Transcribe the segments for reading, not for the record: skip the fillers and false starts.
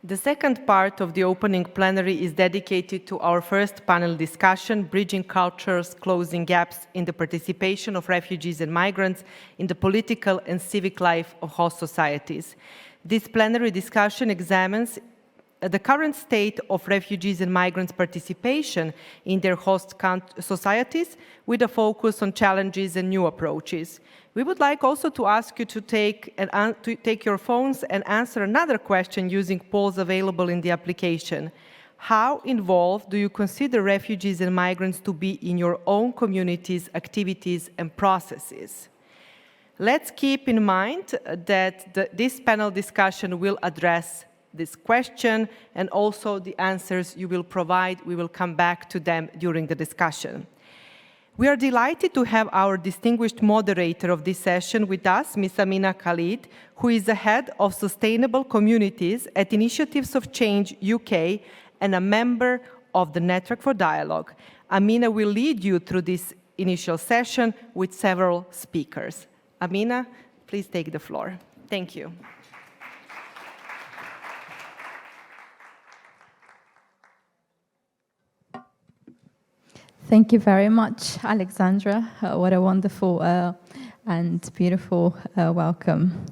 The second part of the opening plenary is dedicated to our first panel discussion, Bridging Cultures, Closing Gaps in the Participation of Refugees and Migrants in the Political and Civic Life of Host Societies. This plenary discussion examines the current state of refugees and migrants' participation in their host societies with a focus on challenges and new approaches. We would like also to ask you to take your phones and answer another question using polls available in the application. How involved do you consider refugees and migrants to be in your own communities, activities, and processes? Let's keep in mind that this panel discussion will address this question, and also the answers you will provide, we will come back to them during the discussion. We are delighted to have our distinguished moderator of this session with us, Ms. Amina Khalid, who is the head of Sustainable Communities at Initiatives of Change UK and a member of the Network for Dialogue. Amina will lead you through this initial session with several speakers. Amina, please take the floor. Thank you. Thank you very much, Alexandra. What a wonderful and beautiful welcome.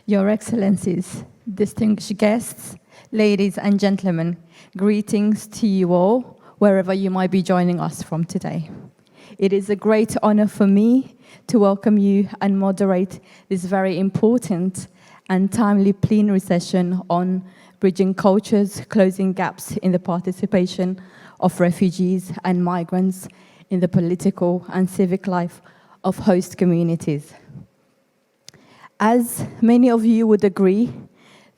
Your Excellencies, distinguished guests, ladies and gentlemen, greetings to you all, wherever you might be joining us from today. It is a great honor for me to welcome you and moderate this very important and timely plenary session on bridging cultures, closing gaps in the participation of refugees and migrants in the political and civic life of host communities. As many of you would agree,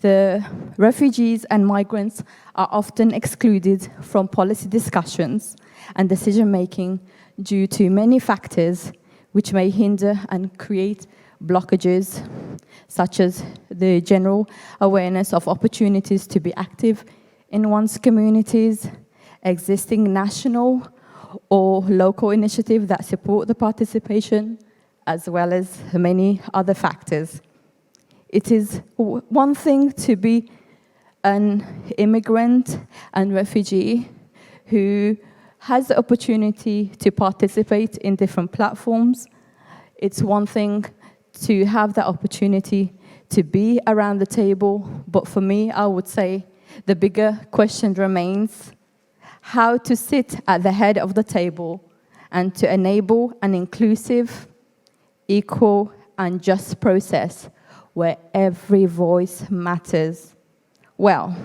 the refugees and migrants are often excluded from policy discussions and decision-making due to many factors which may hinder and create blockages, such as the general awareness of opportunities to be active in one's communities, existing national or local initiatives that support the participation, as well as many other factors. It is one thing to be an immigrant and refugee who has the opportunity to participate in different platforms. It's one thing to have the opportunity to be around the table, but for me, I would say the bigger question remains how to sit at the head of the table and to enable an inclusive, equal, and just process where every voice matters. Well,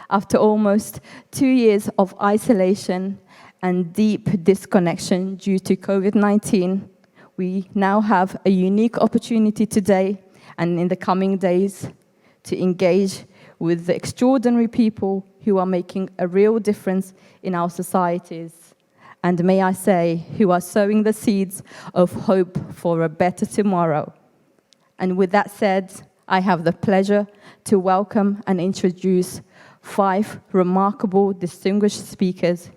after almost 2 years of isolation and deep disconnection due to COVID-19, we now have a unique opportunity today and in the coming days to engage with the extraordinary people who are making a real difference in our societies. And may I say, who are sowing the seeds of hope for a better tomorrow. And with that said, I have the pleasure to welcome and introduce 5 remarkable, distinguished speakers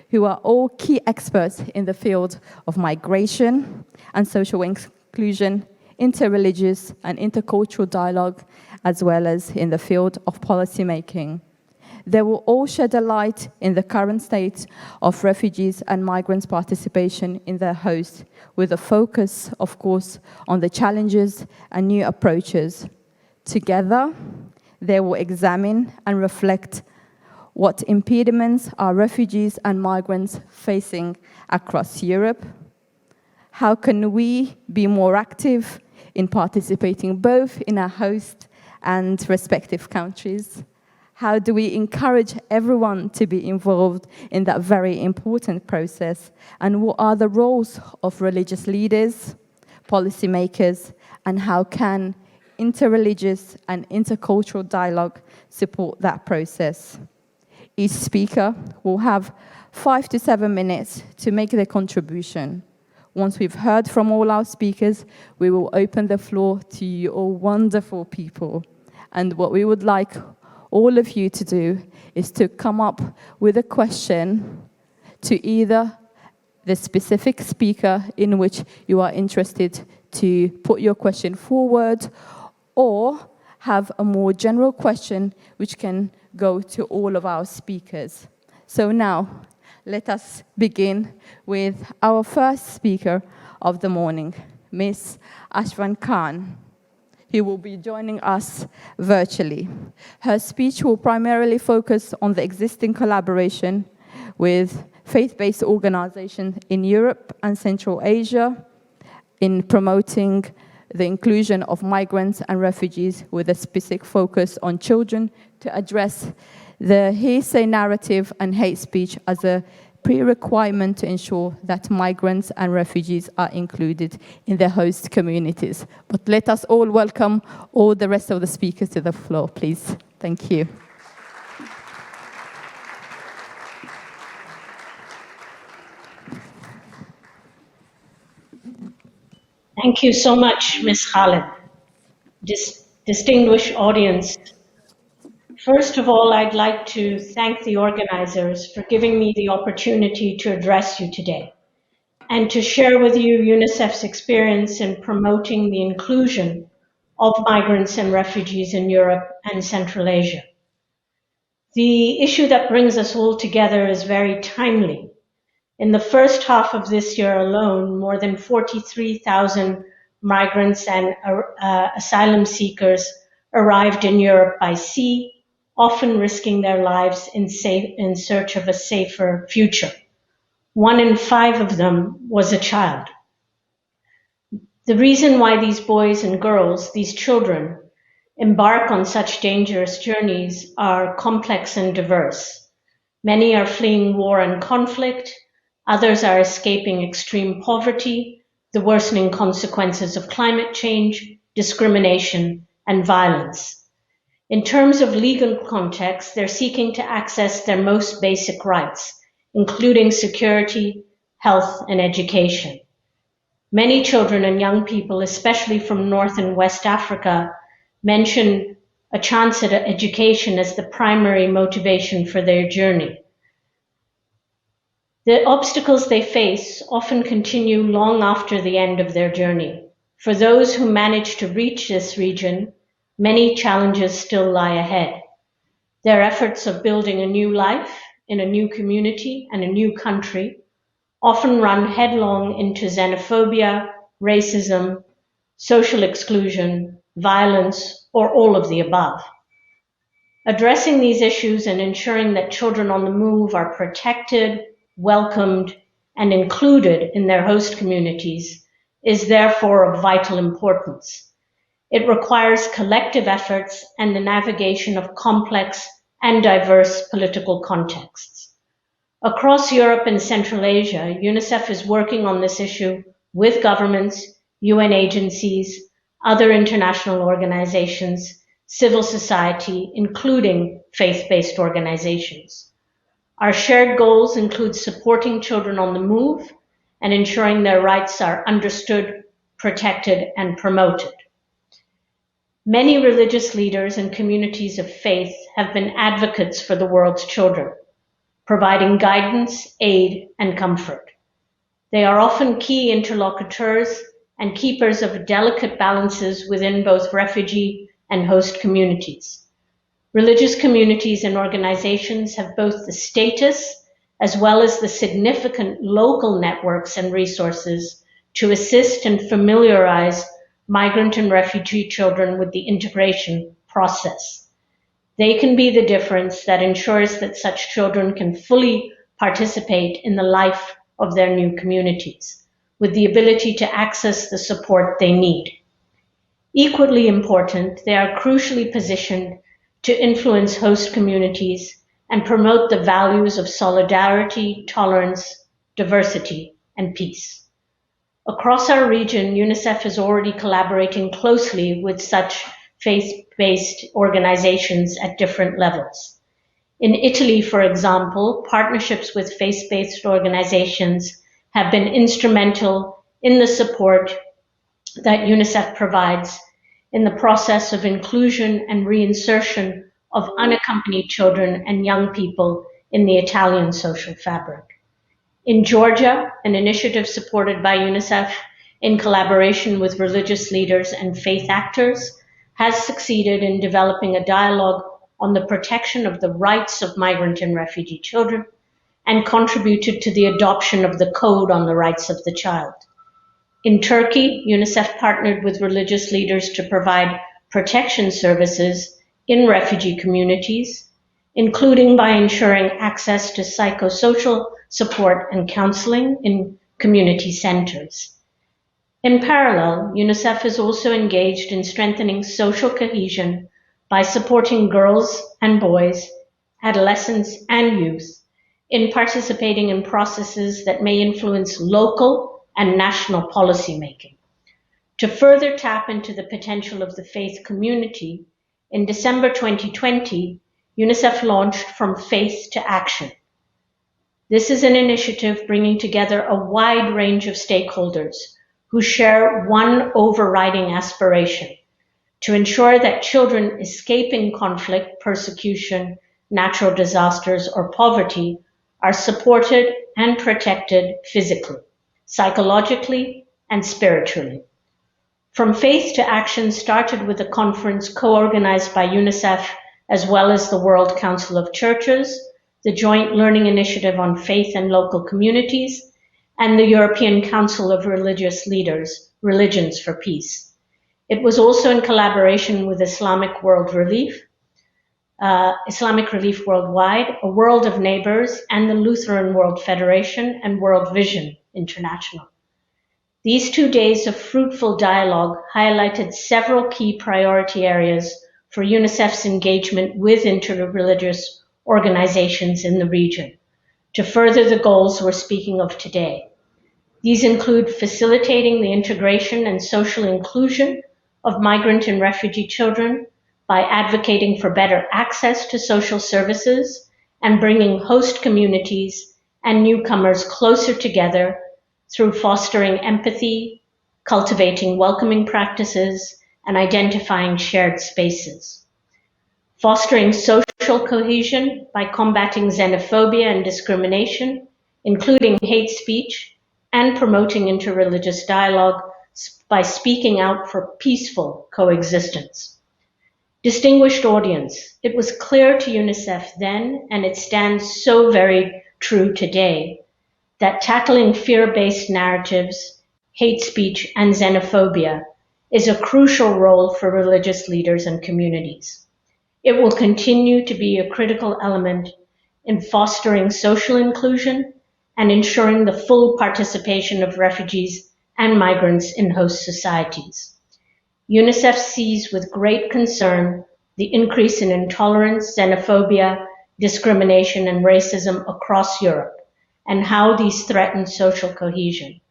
who are all key experts in the field of migration and social inclusion, interreligious and intercultural dialogue, as well as in the field of policymaking. They will all shed a light in the current state of refugees and migrants' participation in their host, with a focus, of course, on the challenges and new approaches. Together, they will examine and reflect what impediments are refugees and migrants facing across Europe. How can we be more active in participating both in our host and respective countries? How do we encourage everyone to be involved in that very important process? And what are the roles of religious leaders, policymakers, and how can interreligious and intercultural dialogue support that process? Each speaker will have 5 to 7 minutes to make their contribution. Once we've heard from all our speakers, we will open the floor to you all wonderful people. And what we would like all of you to do is to come up with a question to either the specific speaker in which you are interested to put your question forward, or have a more general question which can go to all of our speakers. So now, let us begin with our first speaker of the morning, Ms. Afshan Khan, who will be joining us virtually. Her speech will primarily focus on the existing collaboration with faith-based organizations in Europe and Central Asia in promoting the inclusion of migrants and refugees with a specific focus on children to address the hearsay narrative and hate speech as a pre-requirement to ensure that migrants and refugees are included in their host communities. But let us all welcome all the rest of the speakers to the floor, please. Thank you. Thank you so much, Ms. Khalid. Distinguished audience, first of all, I'd like to thank the organizers for giving me the opportunity to address you today and to share with you UNICEF's experience in promoting the inclusion of migrants and refugees in Europe and Central Asia. The issue that brings us all together is very timely. In the first half of this year alone, more than 43,000 migrants and asylum seekers arrived in Europe by sea, often risking their lives in search of a safer future. 1 in 5 of them was a child. The reason why these boys and girls, these children, embark on such dangerous journeys are complex and diverse. Many are fleeing war and conflict. Others are escaping extreme poverty, the worsening consequences of climate change, discrimination, and violence. In terms of legal context, they're seeking to access their most basic rights, including security, health, and education. Many children and young people, especially from North and West Africa, mention a chance at education as the primary motivation for their journey. The obstacles they face often continue long after the end of their journey. For those who manage to reach this region, many challenges still lie ahead. Their efforts of building a new life in a new community and a new country often run headlong into xenophobia, racism, social exclusion, violence, or all of the above. Addressing these issues and ensuring that children on the move are protected, welcomed, and included in their host communities is therefore of vital importance. It requires collective efforts and the navigation of complex and diverse political contexts. Across Europe and Central Asia, UNICEF is working on this issue with governments, UN agencies, other international organizations, civil society, including faith-based organizations. Our shared goals include supporting children on the move and ensuring their rights are understood, protected, and promoted. Many religious leaders and communities of faith have been advocates for the world's children, providing guidance, aid, and comfort. They are often key interlocutors and keepers of delicate balances within both refugee and host communities. Religious communities and organizations have both the status as well as the significant local networks and resources to assist and familiarize migrant and refugee children with the integration process. They can be the difference that ensures that such children can fully participate in the life of their new communities, with the ability to access the support they need. Equally important, they are crucially positioned to influence host communities and promote the values of solidarity, tolerance, diversity, and peace. Across our region, UNICEF is already collaborating closely with such faith-based organizations at different levels. In Italy, for example, partnerships with faith-based organizations have been instrumental in the support that UNICEF provides in the process of inclusion and reinsertion of unaccompanied children and young people in the Italian social fabric. In Georgia, an initiative supported by UNICEF in collaboration with religious leaders and faith actors has succeeded in developing a dialogue on the protection of the rights of migrant and refugee children, and contributed to the adoption of the Code on the Rights of the Child. In Turkey, UNICEF partnered with religious leaders to provide protection services in refugee communities, including by ensuring access to psychosocial support and counseling in community centers. In parallel, UNICEF is also engaged in strengthening social cohesion by supporting girls and boys, adolescents and youth in participating in processes that may influence local and national policymaking. To further tap into the potential of the faith community, in December 2020, UNICEF launched From Faith to Action. This is an initiative bringing together a wide range of stakeholders who share one overriding aspiration: to ensure that children escaping conflict, persecution, natural disasters, or poverty are supported and protected physically, psychologically, and spiritually. From Faith to Action started with a conference co-organized by UNICEF as well as the World Council of Churches, the Joint Learning Initiative on Faith and Local Communities, and the European Council of Religious Leaders, Religions for Peace. It was also in collaboration with Islamic Relief Worldwide, A World of Neighbors, and the Lutheran World Federation and World Vision International. These 2 days of fruitful dialogue highlighted several key priority areas for UNICEF's engagement with interreligious organizations in the region to further the goals we're speaking of today. These include facilitating the integration and social inclusion of migrant and refugee children by advocating for better access to social services and bringing host communities and newcomers closer together through fostering empathy, cultivating welcoming practices, and identifying shared spaces. Fostering social cohesion by combating xenophobia and discrimination, including hate speech, and promoting interreligious dialogue by speaking out for peaceful coexistence. Distinguished audience, it was clear to UNICEF then, and it stands so very true today, that tackling fear-based narratives, hate speech, and xenophobia is a crucial role for religious leaders and communities. It will continue to be a critical element in fostering social inclusion and ensuring the full participation of refugees and migrants in host societies. UNICEF sees with great concern the increase in intolerance, xenophobia, discrimination, and racism across Europe, and how these threaten social cohesion.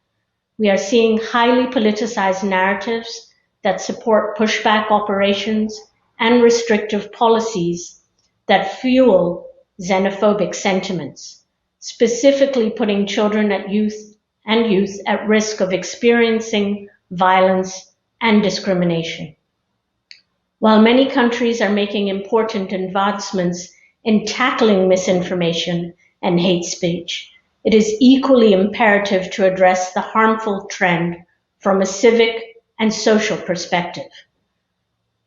We are seeing highly politicized narratives that support pushback operations and restrictive policies that fuel xenophobic sentiments, specifically putting children and youth at risk of experiencing violence and discrimination. While many countries are making important advancements in tackling misinformation and hate speech, it is equally imperative to address the harmful trend from a civic and social perspective.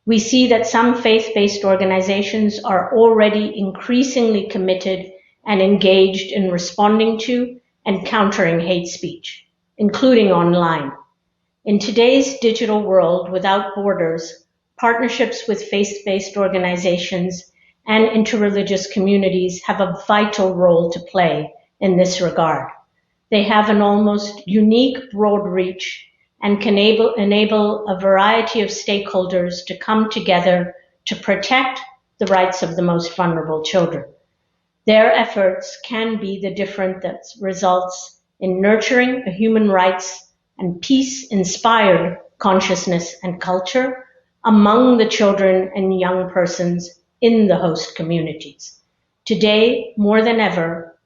We see that some faith-based organizations are already increasingly committed and engaged in responding to and countering hate speech, including online. In today's digital world without borders, partnerships with faith-based organizations and interreligious communities have a vital role to play in this regard. They have an almost unique broad reach and can enable a variety of stakeholders to come together to protect the rights of the most vulnerable children. Their efforts can be the difference that results in nurturing a human rights and peace-inspired consciousness and culture among the children and young persons in the host communities. Today, more than ever,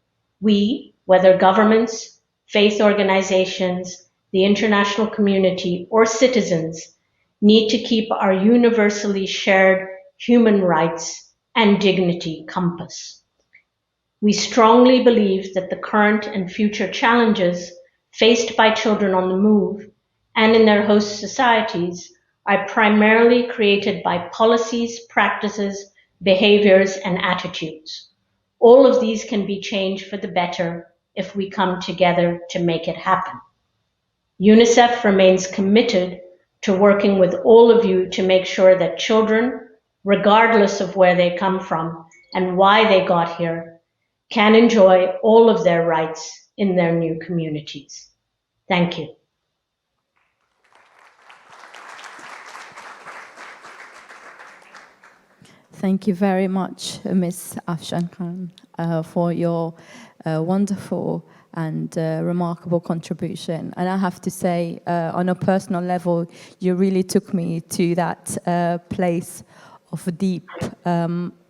we, whether governments, faith organizations, the international community, or citizens, need to keep our universally shared human rights and dignity compass. We strongly believe that the current and future challenges faced by children on the move and in their host societies are primarily created by policies, practices, behaviors, and attitudes. All of these can be changed for the better if we come together to make it happen. UNICEF remains committed to working with all of you to make sure that children, regardless of where they come from and why they got here, can enjoy all of their rights in their new communities. Thank you. Thank you very much, Ms. Afshan Khan, for your wonderful and remarkable contribution. And I have to say, on a personal level, you really took me to that place of deep,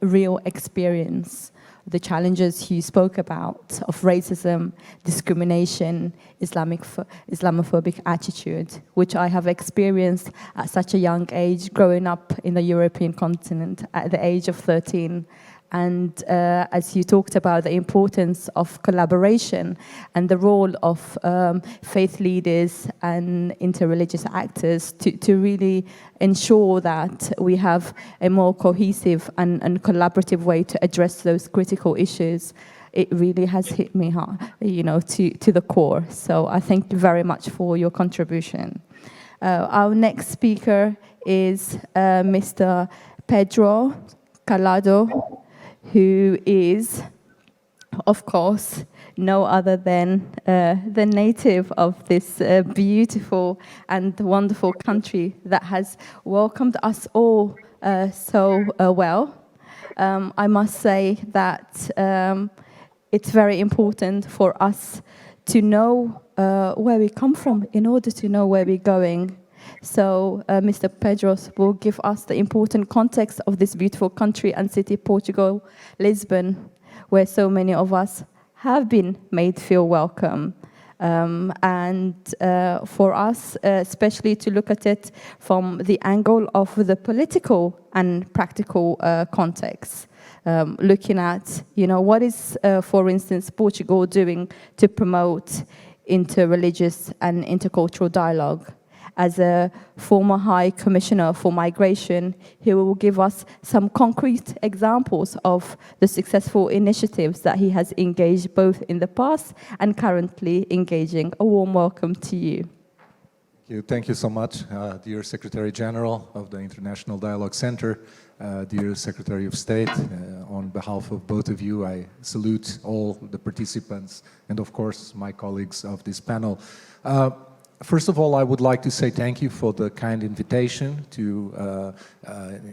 real experience, the challenges you spoke about of racism, discrimination, Islamophobic attitude, which I have experienced at such a young age, growing up in the European continent at the age of 13. And as you talked about the importance of collaboration and the role of faith leaders and interreligious actors to really ensure that we have a more cohesive and collaborative way to address those critical issues, it really has hit me hard, to the core. So I thank you very much for your contribution. Our next speaker is Mr. Pedro Calado, who is, of course, no other than the native of this beautiful and wonderful country that has welcomed us all so well. I must say that it's very important for us to know where we come from in order to know where we're going. So Mr. Pedro will give us the important context of this beautiful country and city, Portugal, Lisbon, where so many of us have been made feel welcome. And for us, especially to look at it from the angle of the political and practical context. Looking at, what is, for instance, Portugal doing to promote interreligious and intercultural dialogue. As a former High Commissioner for Migration, he will give us some concrete examples of the successful initiatives that he has engaged both in the past and currently engaging. A warm welcome to you. Thank you so much, dear Secretary General of the International Dialogue Center, dear Secretary of State. On behalf of both of you, I salute all the participants and, of course, my colleagues of this panel. First of all, I would like to say thank you for the kind invitation to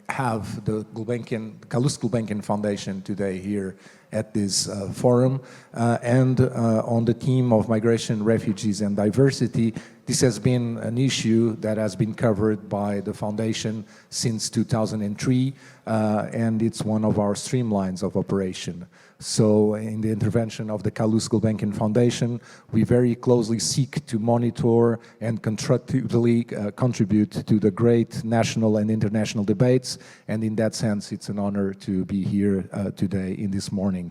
have the Calouste Gulbenkian Foundation today here at this forum. And on the theme of migration, refugees and diversity, this has been an issue that has been covered by the Foundation since 2003, and it's one of our streamlines of operation. So in the intervention of the Calouste Gulbenkian Foundation, we very closely seek to monitor and constructively contribute to the great national and international debates. And in that sense, it's an honor to be here today in this morning.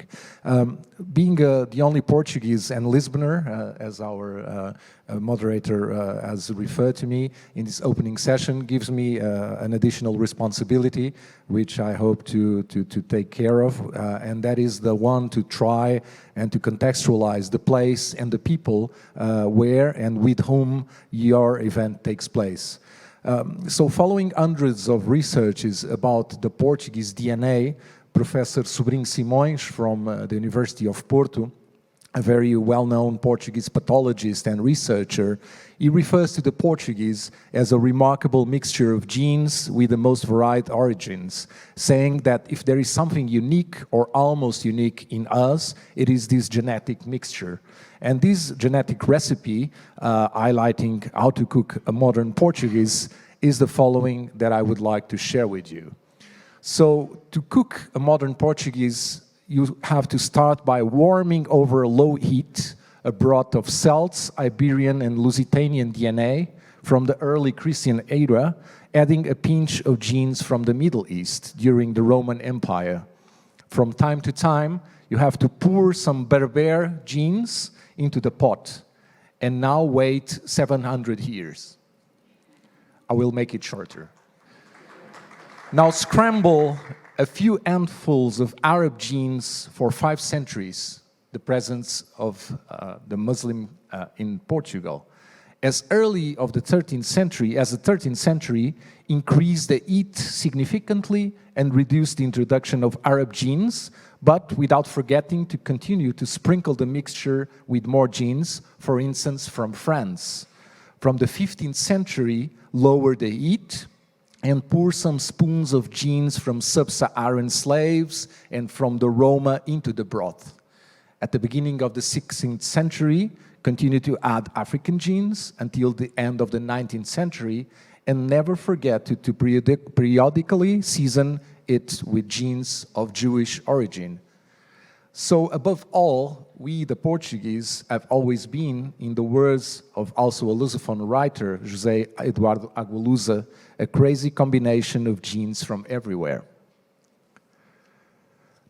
Being the only Portuguese and Lisboner, as our moderator has referred to me in this opening session, gives me an additional responsibility, which I hope to take care of, and that is the one to try and to contextualize the place and the people where and with whom your event takes place. So following hundreds of researches about the Portuguese DNA, Professor Sobrinho Simões from the University of Porto, a very well-known Portuguese pathologist and researcher, he refers to the Portuguese as a remarkable mixture of genes with the most varied origins, saying that if there is something unique or almost unique in us, it is this genetic mixture. And this genetic recipe, highlighting how to cook a modern Portuguese, is the following that I would like to share with you. So, to cook a modern Portuguese, you have to start by warming over low heat a broth of Celts, Iberian and Lusitanian DNA from the early Christian era, adding a pinch of genes from the Middle East during the Roman Empire. From time to time, you have to pour some Berber genes into the pot, and now wait 700 years. I will make it shorter. Now scramble a few handfuls of Arab genes for 5 centuries, the presence of the Muslim in Portugal. As early of the 13th century, as the 13th century increased the heat significantly and reduced the introduction of Arab genes, but without forgetting to continue to sprinkle the mixture with more genes, for instance, from France. From the 15th century, lower the heat and pour some spoons of genes from sub-Saharan slaves and from the Roma into the broth. At the beginning of the 16th century, continue to add African genes until the end of the 19th century, and never forget to periodically season it with genes of Jewish origin. So above all, we, the Portuguese, have always been, in the words of also a Lusophone writer, José Eduardo Agualusa, a crazy combination of genes from everywhere.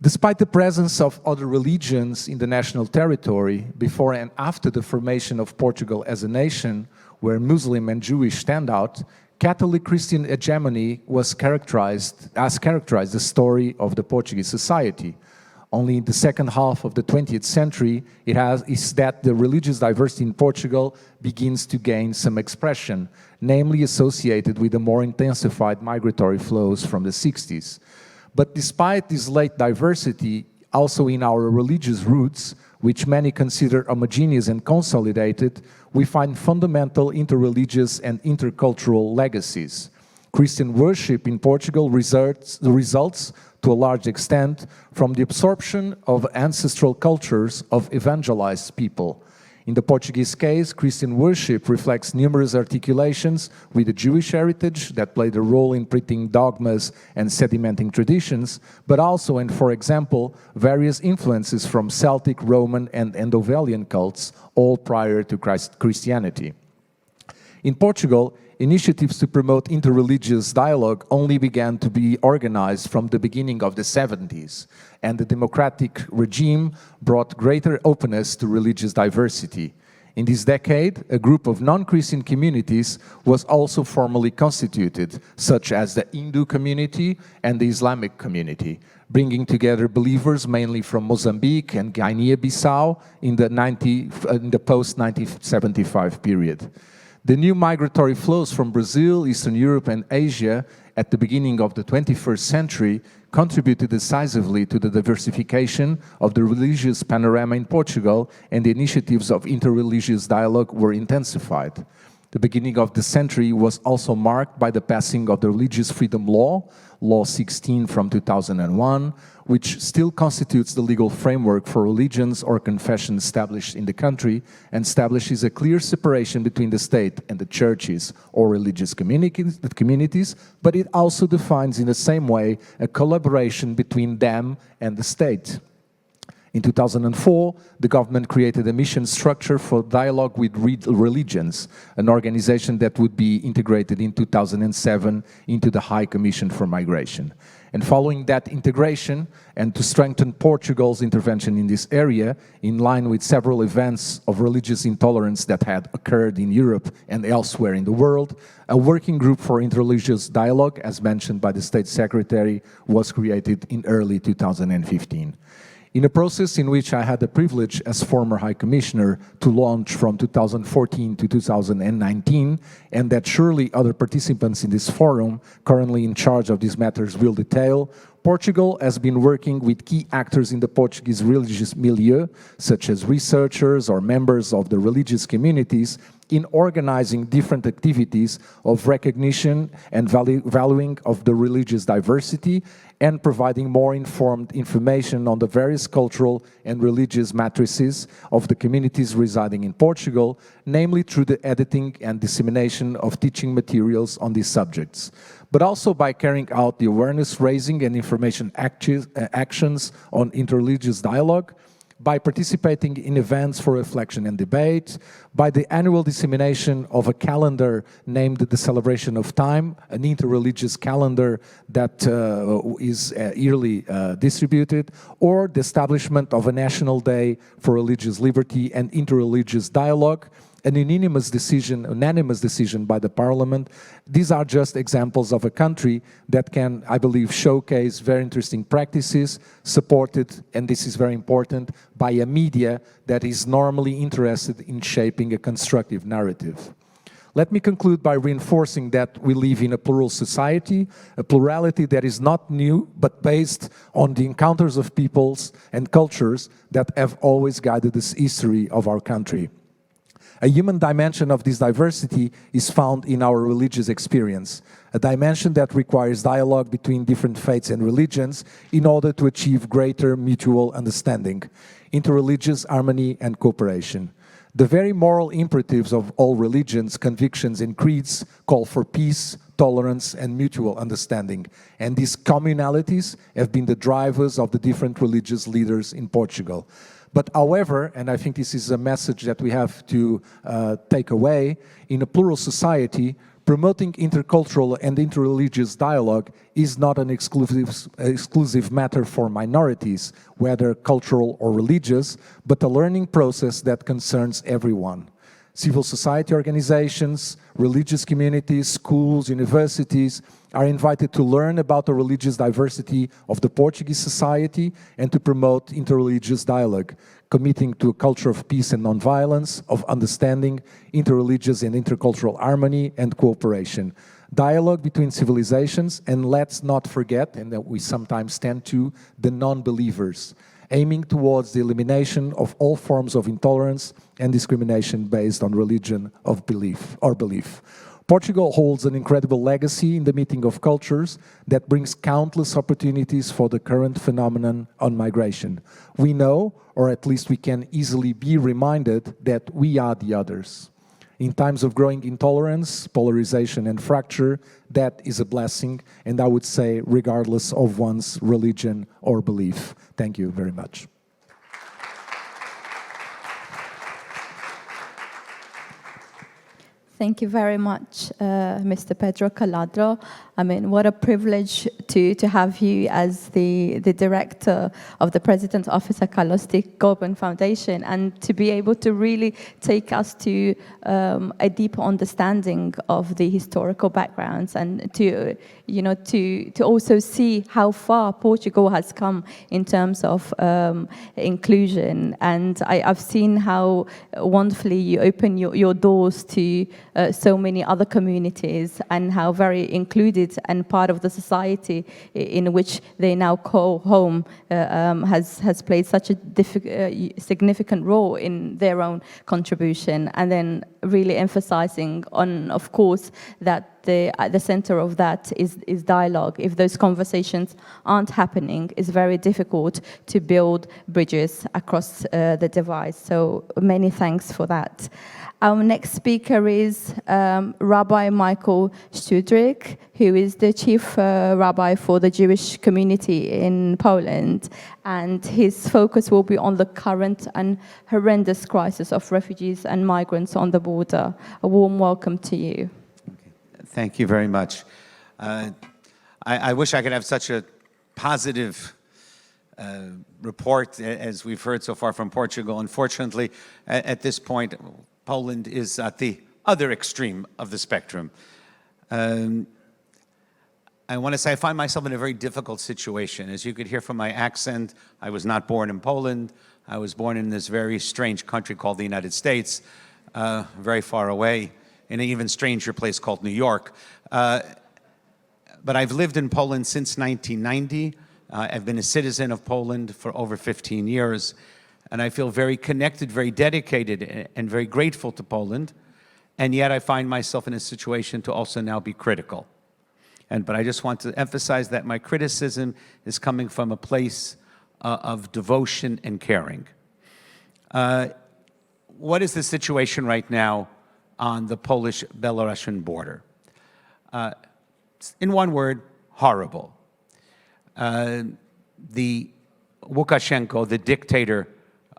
Despite the presence of other religions in the national territory, before and after the formation of Portugal as a nation, where Muslim and Jewish stand out, Catholic Christian hegemony was characterized the story of the Portuguese society. Only in the second half of the 20th century is that the religious diversity in Portugal begins to gain some expression, namely associated with the more intensified migratory flows from the 60s. But despite this late diversity, also in our religious roots, which many consider homogeneous and consolidated, we find fundamental interreligious and intercultural legacies. Christian worship in Portugal results to a large extent from the absorption of ancestral cultures of evangelized people. In the Portuguese case, Christian worship reflects numerous articulations with the Jewish heritage that played a role in printing dogmas and sedimenting traditions, but also, and for example, various influences from Celtic, Roman, and Endovelian cults, all prior to Christianity. In Portugal, initiatives to promote interreligious dialogue only began to be organized from the beginning of the 70s, and the democratic regime brought greater openness to religious diversity. In this decade, a group of non-Christian communities was also formally constituted, such as the Hindu community and the Islamic community, bringing together believers mainly from Mozambique and Guinea-Bissau in the post-1975 period. The new migratory flows from Brazil, Eastern Europe, and Asia at the beginning of the 21st century contributed decisively to the diversification of the religious panorama in Portugal, and the initiatives of interreligious dialogue were intensified. The beginning of the century was also marked by the passing of the Religious Freedom Law, Law 16 from 2001, which still constitutes the legal framework for religions or confessions established in the country, and establishes a clear separation between the state and the churches or religious communities, but it also defines in the same way a collaboration between them and the state. In 2004, the government created a mission structure for dialogue with religions, an organization that would be integrated in 2007 into the High Commission for Migration. And following that integration, and to strengthen Portugal's intervention in this area, in line with several events of religious intolerance that had occurred in Europe and elsewhere in the world, a working group for interreligious dialogue, as mentioned by the State Secretary, was created in early 2015. In a process in which I had the privilege as former High Commissioner to launch from 2014 to 2019, and that surely other participants in this forum currently in charge of these matters will detail, Portugal has been working with key actors in the Portuguese religious milieu, such as researchers or members of the religious communities, in organizing different activities of recognition and valuing of the religious diversity, and providing more informed information on the various cultural and religious matrices of the communities residing in Portugal, namely through the editing and dissemination of teaching materials on these subjects, but also by carrying out the awareness-raising and information actions on interreligious dialogue, by participating in events for reflection and debate, by the annual dissemination of a calendar named the Celebration of Time, an interreligious calendar that is yearly distributed, or the establishment of a national day for religious liberty and interreligious dialogue, an unanimous decision by the parliament. These are just examples of a country that can, I believe, showcase very interesting practices, supported, and this is very important, by a media that is normally interested in shaping a constructive narrative. Let me conclude by reinforcing that we live in a plural society, a plurality that is not new, but based on the encounters of peoples and cultures that have always guided the history of our country. A human dimension of this diversity is found in our religious experience, a dimension that requires dialogue between different faiths and religions in order to achieve greater mutual understanding, interreligious harmony and cooperation. The very moral imperatives of all religions, convictions, and creeds call for peace, tolerance, and mutual understanding. And these communalities have been the drivers of the different religious leaders in Portugal. But however, and I think this is a message that we have to take away, in a plural society, promoting intercultural and interreligious dialogue is not an exclusive matter for minorities, whether cultural or religious, but a learning process that concerns everyone. Civil society organizations, religious communities, schools, universities are invited to learn about the religious diversity of the Portuguese society and to promote interreligious dialogue, committing to a culture of peace and nonviolence, of understanding, interreligious and intercultural harmony and cooperation. Dialogue between civilizations, and let's not forget, and that we sometimes tend to, the non-believers, aiming towards the elimination of all forms of intolerance and discrimination based on religion of belief. Portugal holds an incredible legacy in the meeting of cultures that brings countless opportunities for the current phenomenon on migration. We know, or at least we can easily be reminded, that we are the others. In times of growing intolerance, polarization, and fracture, that is a blessing, and I would say regardless of one's religion or belief. Thank you very much. Thank you very much, Mr. Pedro Calado. I mean, what a privilege to have you as the director of the President's Office at Calouste Gulbenkian Foundation, and to be able to really take us to a deeper understanding of the historical backgrounds, and to also see how far Portugal has come in terms of inclusion. And I've seen how wonderfully you open your doors to so many other communities, and how very included and part of the society in which they now call home has played such a significant role in their own contribution. And then really emphasizing on, of course, that at the center of that is dialogue. If those conversations aren't happening, it's very difficult to build bridges across the divide. So many thanks for that. Our next speaker is Rabbi Michael Schudrich, who is the chief rabbi for the Jewish community in Poland. And his focus will be on the current and horrendous crisis of refugees and migrants on the border. A warm welcome to you. Thank you very much. I wish I could have such a positive report as we've heard so far from Portugal. Unfortunately, at this point, Poland is at the other extreme of the spectrum. I want to say I find myself in a very difficult situation. As you could hear from my accent, I was not born in Poland. I was born in this very strange country called the United States, very far away, in an even stranger place called New York. But I've lived in Poland since 1990. I've been a citizen of Poland for over 15 years. And I feel very connected, very dedicated, and very grateful to Poland. And yet I find myself in a situation to also now be critical. But I just want to emphasize that my criticism is coming from a place of devotion and caring. What is the situation right now on the Polish-Belarusian border? In one word, horrible. The Lukashenko, the dictator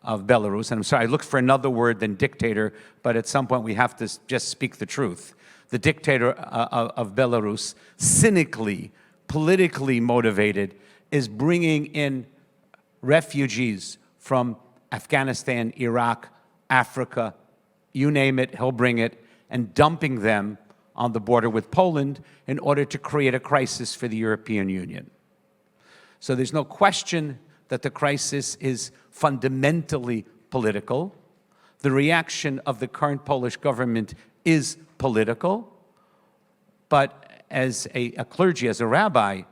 of Belarus, and I'm sorry, I looked for another word than dictator, but at some point we have to just speak the truth. The dictator of Belarus, cynically, politically motivated, is bringing in refugees from Afghanistan, Iraq, Africa, you name it, he'll bring it, and dumping them on the border with Poland in order to create a crisis for the European Union. So there's no question that the crisis is fundamentally political. The reaction of the current Polish government is political. But as a clergy, as a rabbi,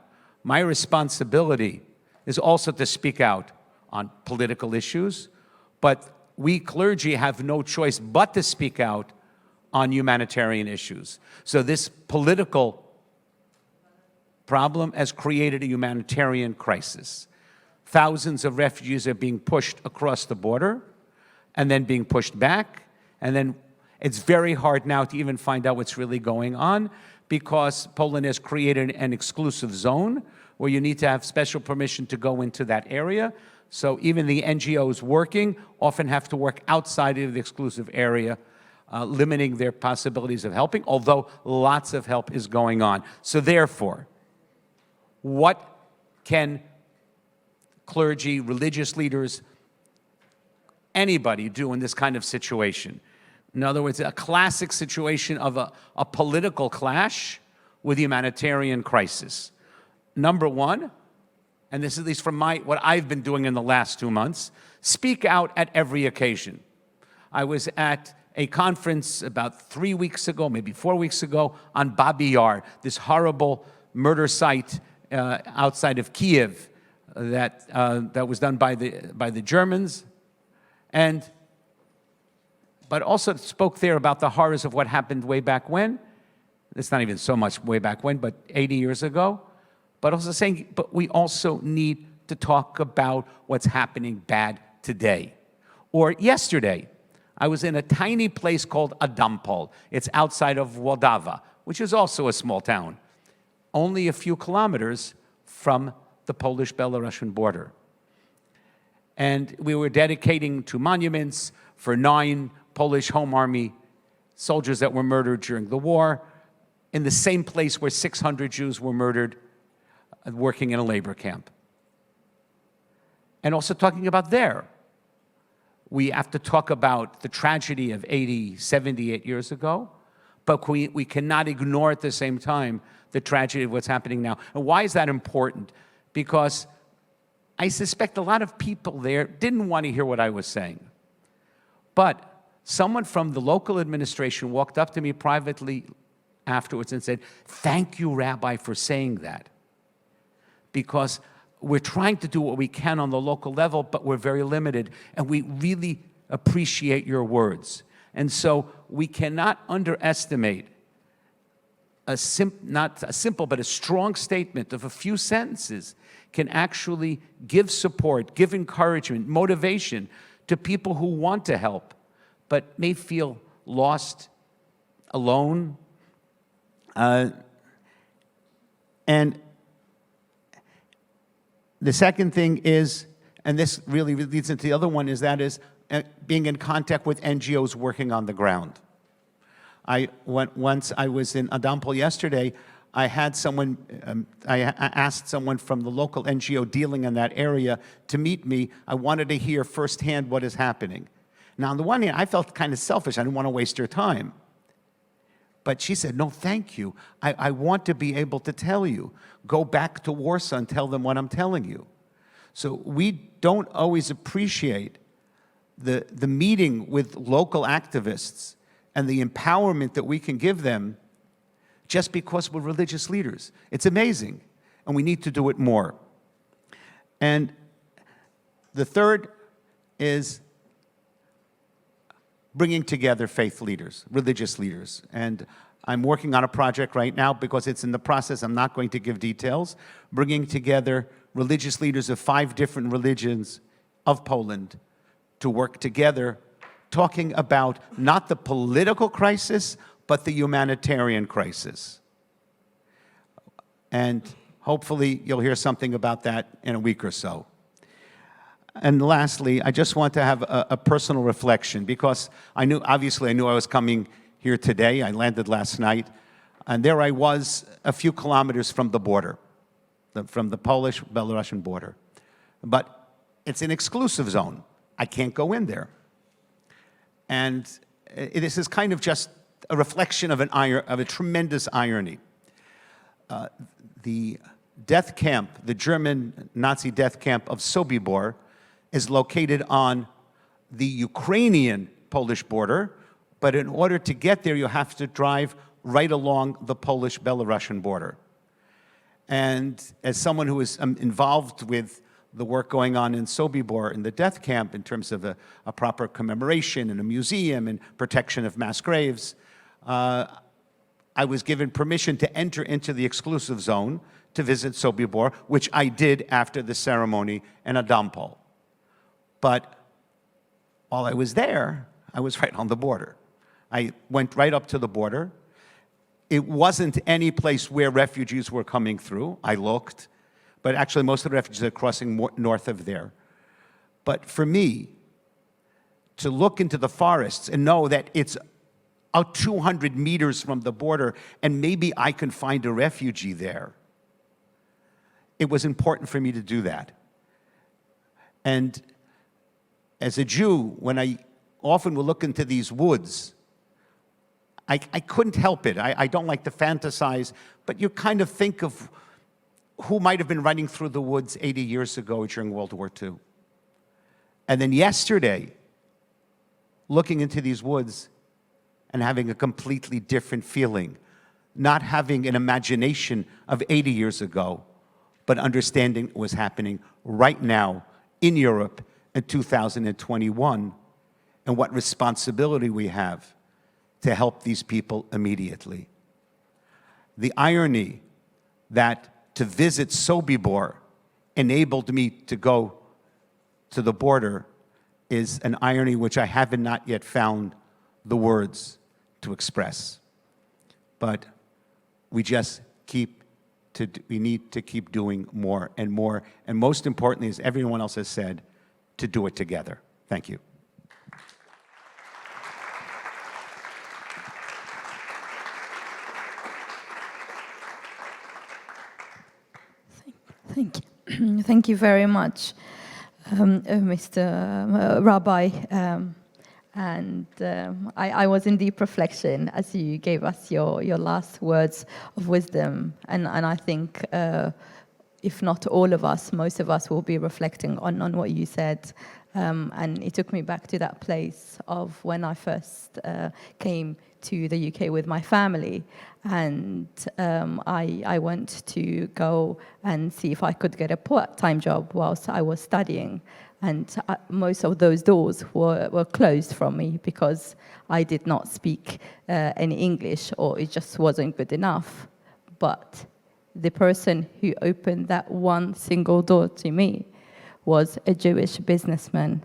my responsibility is also to speak out on political issues. But we clergy have no choice but to speak out on humanitarian issues. So this political problem has created a humanitarian crisis. Thousands of refugees are being pushed across the border and then being pushed back. And then it's very hard now to even find out what's really going on because Poland has created an exclusive zone where you need to have special permission to go into that area. So even the NGOs working often have to work outside of the exclusive area, limiting their possibilities of helping, although lots of help is going on. So therefore, what can clergy, religious leaders, anybody do in this kind of situation? In other words, a classic situation of a political clash with humanitarian crisis. Number one, and this is at least from what I've been doing in the last 2 months, speak out at every occasion. I was at a conference about 3 weeks ago, maybe 4 weeks ago, on Babi Yar, this horrible murder site outside of Kiev that was done by the Germans, but also spoke there about the horrors of what happened way back when. It's not even so much way back when, but 80 years ago. But also saying, but we also need to talk about what's happening bad today. Or yesterday, I was in a tiny place called Adampol. It's outside of Włodawa, which is also a small town, only a few kilometers from the Polish-Belarusian border. And we were dedicating 2 monuments for 9 Polish Home Army soldiers that were murdered during the war, in the same place where 600 Jews were murdered working in a labor camp. And also talking about there. We have to talk about the tragedy of 78 years ago, but we cannot ignore at the same time the tragedy of what's happening now. And why is that important? Because I suspect a lot of people there didn't want to hear what I was saying. But someone from the local administration walked up to me privately afterwards and said, "Thank you, Rabbi, for saying that. Because we're trying to do what we can on the local level, but we're very limited, and we really appreciate your words." And so we cannot underestimate not a simple, but a strong statement of a few sentences can actually give support, give encouragement, motivation to people who want to help, but may feel lost, alone. And the second thing is, and this really leads into the other one, is being in contact with NGOs working on the ground. Once I was in Adampol yesterday, I had someone, I asked someone from the local NGO dealing in that area to meet me. I wanted to hear firsthand what is happening. Now, on the one hand, I felt kind of selfish. I didn't want to waste her time. But she said, "No, thank you. I want to be able to tell you. Go back to Warsaw and tell them what I'm telling you." So we don't always appreciate the meeting with local activists and the empowerment that we can give them just because we're religious leaders. It's amazing, and we need to do it more. And the third is bringing together faith leaders, religious leaders. And I'm working on a project right now because it's in the process. I'm not going to give details. Bringing together religious leaders of 5 different religions of Poland to work together, talking about not the political crisis, but the humanitarian crisis. And hopefully you'll hear something about that in a week or so. And lastly, I just want to have a personal reflection, because obviously I knew I was coming here today. I landed last night, and there I was a few kilometers from the border, from the Polish-Belarusian border. But it's an exclusive zone. I can't go in there. And this is kind of just a reflection of a tremendous irony. The death camp, the German Nazi death camp of Sobibor, is located on the Ukrainian-Polish border, but in order to get there, you have to drive right along the Polish-Belarusian border. And as someone who is involved with the work going on in Sobibor in the death camp in terms of a proper commemoration and a museum and protection of mass graves, I was given permission to enter into the exclusive zone to visit Sobibor, which I did after the ceremony in Adampol. But while I was there, I was right on the border. I went right up to the border. It wasn't any place where refugees were coming through. I looked, but actually most of the refugees are crossing north of there. But for me, to look into the forests and know that it's out 200 meters from the border and maybe I can find a refugee there, it was important for me to do that. And as a Jew, when I often will look into these woods, I couldn't help it. I don't like to fantasize, but you kind of think of who might have been running through the woods 80 years ago during World War II. And then yesterday, looking into these woods and having a completely different feeling, not having an imagination of 80 years ago, but understanding what was happening right now in Europe in 2021 and what responsibility we have to help these people immediately. The irony that to visit Sobibor enabled me to go to the border is an irony which I have not yet found the words to express. But we just we need to keep doing more, and most importantly, as everyone else has said, to do it together. Thank you. Thank you very much, Mr. Rabbi. I was in deep reflection as you gave us your last words of wisdom. And I think if not all of us, most of us will be reflecting on what you said. And it took me back to that place of when I first came to the UK with my family. And I went to go and see if I could get a part-time job whilst I was studying. And most of those doors were closed from me because I did not speak any English, or it just wasn't good enough. But the person who opened that one single door to me was a Jewish businessman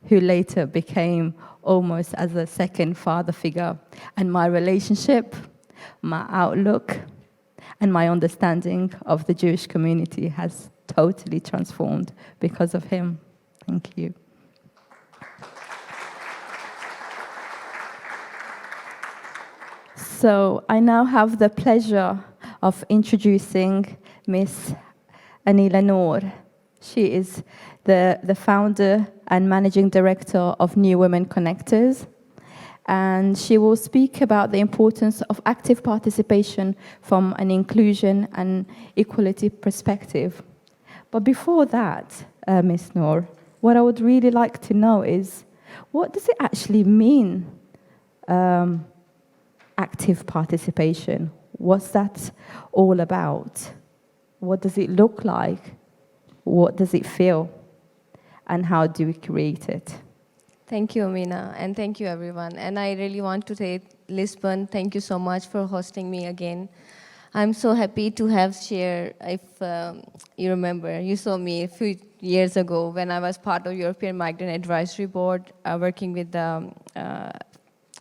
who later became almost as a second father figure. And my relationship, my outlook, and my understanding of the Jewish community has totally transformed because of him. Thank you. So I now have the pleasure of introducing Miss Anila Noor. She is the founder and managing director of New Women Connectors, and she will speak about the importance of active participation from an inclusion and equality perspective. But before that, Ms. Noor, what I would really like to know is, what does it actually mean, active participation? What's that all about? What does it look like? What does it feel? And how do we create it? Thank you, Amina, and thank you, everyone. And I really want to say, Lisbon, thank you so much for hosting me again. I'm so happy to have shared, if you remember, you saw me a few years ago when I was part of European Migrant Advisory Board, working with the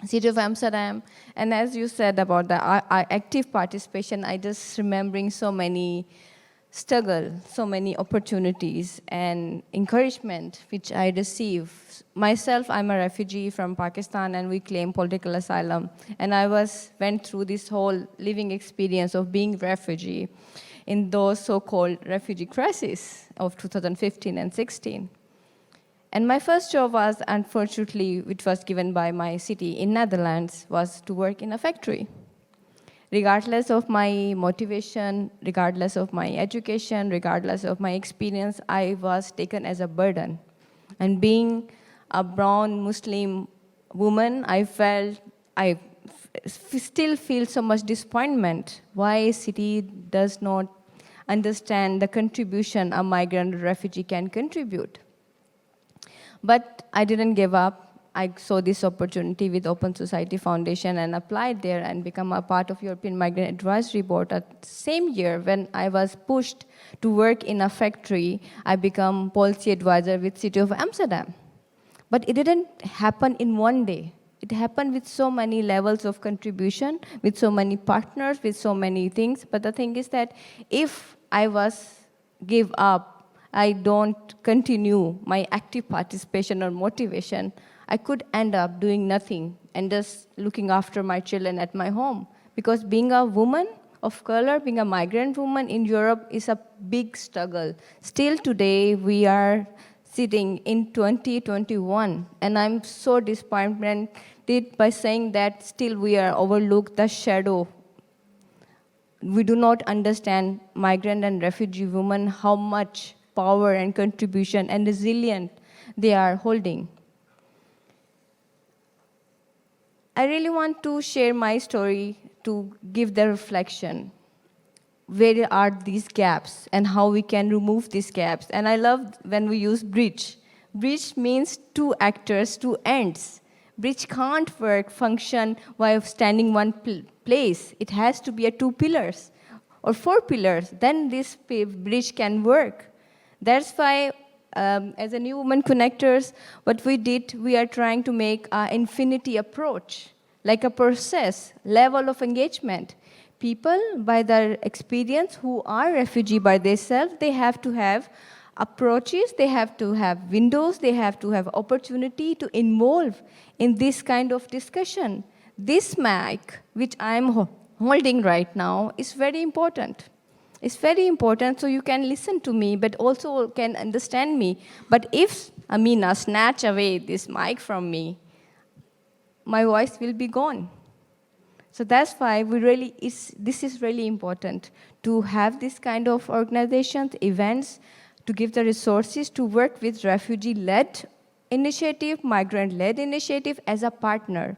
City of Amsterdam. And as you said about the active participation, I just remembering so many struggle, so many opportunities and encouragement which I receive. Myself, I'm a refugee from Pakistan and we claim political asylum. And I went through this whole living experience of being refugee in those so-called refugee crises of 2015 and 16. And my first job was, unfortunately, which was given by my city in Netherlands, was to work in a factory. Regardless of my motivation, regardless of my education, regardless of my experience, I was taken as a burden. And being a brown Muslim woman, I still feel so much disappointment why city does not understand the contribution a migrant or refugee can contribute. But I didn't give up. I saw this opportunity with Open Society Foundation and applied there and become a part of European Migrant Advisory Board. At the same year, when I was pushed to work in a factory, I became policy advisor with City of Amsterdam. But it didn't happen in one day. It happened with so many levels of contribution, with so many partners, with so many things. But the thing is that if I give up, I don't continue my active participation or motivation, I could end up doing nothing and just looking after my children at my home. Because being a woman of color, being a migrant woman in Europe is a big struggle. Still today, we are sitting in 2021, and I'm so disappointed by saying that still we are overlooked the shadow. We do not understand migrant and refugee women, how much power and contribution and resilient they are holding. I really want to share my story to give the reflection. Where are these gaps and how we can remove these gaps? And I love when we use bridge. Bridge means two actors, two ends. Bridge can't function while standing one place. It has to be a 2 pillars or 4 pillars. Then this bridge can work. That's why, as a New Women Connectors, what we did, we are trying to make an infinity approach, like a process, level of engagement. People, by their experience, who are refugee by themselves, they have to have approaches, they have to have windows, they have to have opportunity to involve in this kind of discussion. This mic, which I'm holding right now, is very important. It's very important so you can listen to me, but also can understand me. But if Amina snatch away this mic from me, my voice will be gone. So that's why this is really important, to have this kind of organizations, events, to give the resources to work with refugee-led initiative, migrant-led initiative as a partner.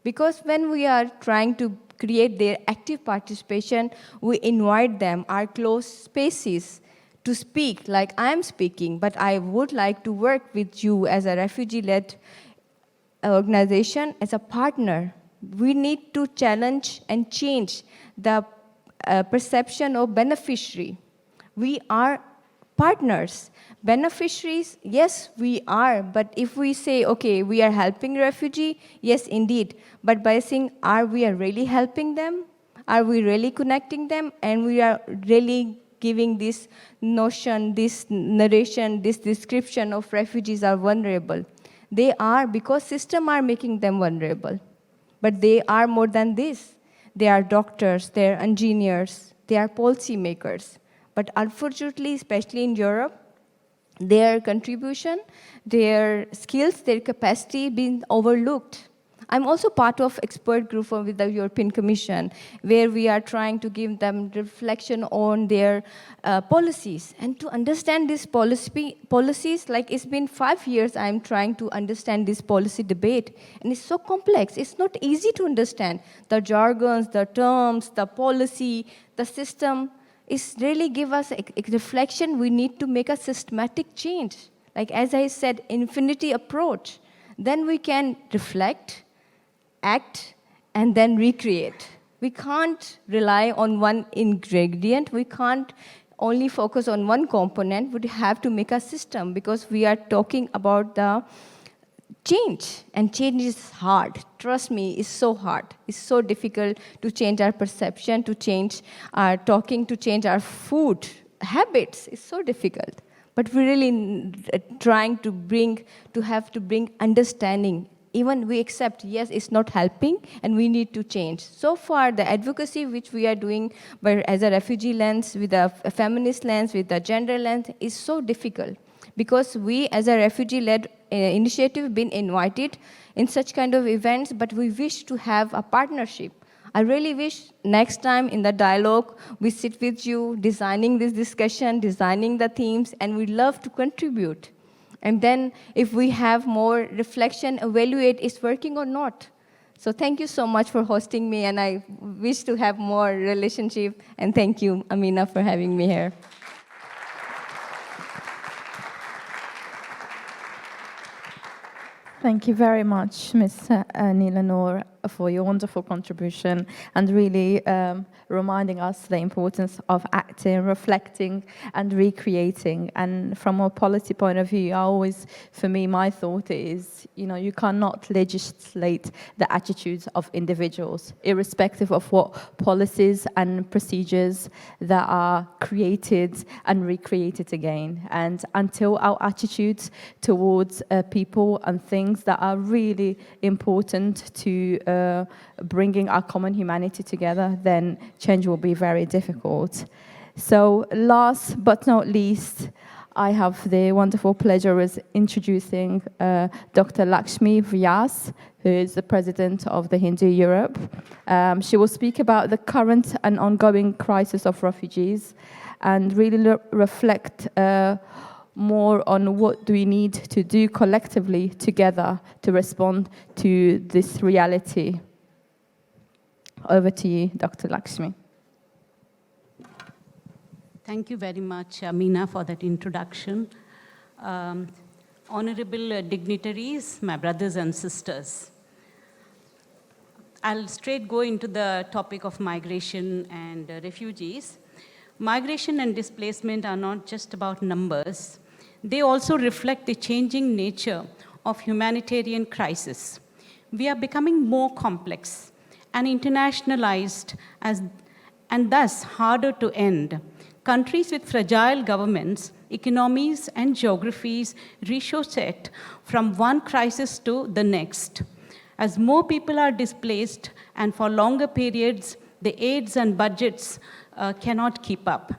Because when we are trying to create their active participation, we invite them, our close spaces, to speak like I'm speaking, but I would like to work with you as a refugee-led organization, as a partner. We need to challenge and change the perception of beneficiary. We are partners. Beneficiaries, yes, we are, but if we say, okay, we are helping refugee, yes, indeed, but by saying, are we really helping them? Are we really connecting them? And we are really giving this notion, this narration, this description of refugees are vulnerable. They are, because systems are making them vulnerable. But they are more than this. They are doctors, they are engineers, they are policy makers. But unfortunately, especially in Europe, their contribution, their skills, their capacity being overlooked. I'm also part of expert group with the European Commission, where we are trying to give them reflection on their policies. And to understand these policies, like it's been 5 years I'm trying to understand this policy debate, and it's so complex. It's not easy to understand the jargons, the terms, the policy, the system. It's really give us a reflection. We need to make a systematic change. Like as I said, infinity approach. Then we can reflect, act, and then recreate. We can't rely on one ingredient. We can't only focus on one component. We have to make a system, because we are talking about the change, and change is hard. Trust me, it's so hard. It's so difficult to change our perception, to change our talking, to change our food habits. It's so difficult. But we're really trying to bring understanding. Even we accept, yes, it's not helping, and we need to change. So far, the advocacy which we are doing as a refugee lens, with a feminist lens, with a gender lens, is so difficult. because we, as a refugee-led initiative, been invited in such kind of events, but we wish to have a partnership. I really wish next time in the dialogue, we sit with you, designing this discussion, designing the themes, and we'd love to contribute. And then if we have more reflection, evaluate it's working or not. So thank you so much for hosting me, and I wish to have more relationship. And thank you, Amina, for having me here. Thank you very much, Ms. Anila Noor, for your wonderful contribution and really reminding us the importance of acting, reflecting, and recreating. And from a policy point of view, for me, my thought is, you cannot legislate the attitudes of individuals, irrespective of what policies and procedures that are created and recreated again. And until our attitudes towards people and things that are really important to bringing our common humanity together, then change will be very difficult. So last but not least, I have the wonderful pleasure of introducing Dr. Lakshmi Vyas, who is the president of the Hindu Europe. She will speak about the current and ongoing crisis of refugees and really reflect more on what do we need to do collectively together to respond to this reality. Over to you, Dr. Lakshmi. Thank you very much, Amina, for that introduction. Honorable dignitaries, my brothers and sisters, I'll straight go into the topic of migration and refugees. Migration and displacement are not just about numbers. They also reflect the changing nature of humanitarian crisis. We are becoming more complex and internationalized and thus harder to end. Countries with fragile governments, economies, and geographies ricochet from one crisis to the next. As more people are displaced and for longer periods, the aids and budgets cannot keep up.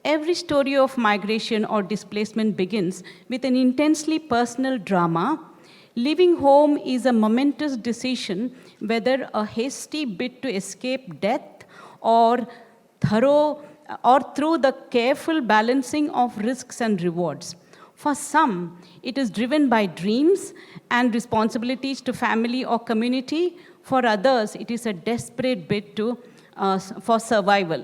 Every story of migration or displacement begins with an intensely personal drama. Leaving home is a momentous decision, whether a hasty bid to escape death or through the careful balancing of risks and rewards. For some, it is driven by dreams and responsibilities to family or community. For others, it is a desperate bid for survival.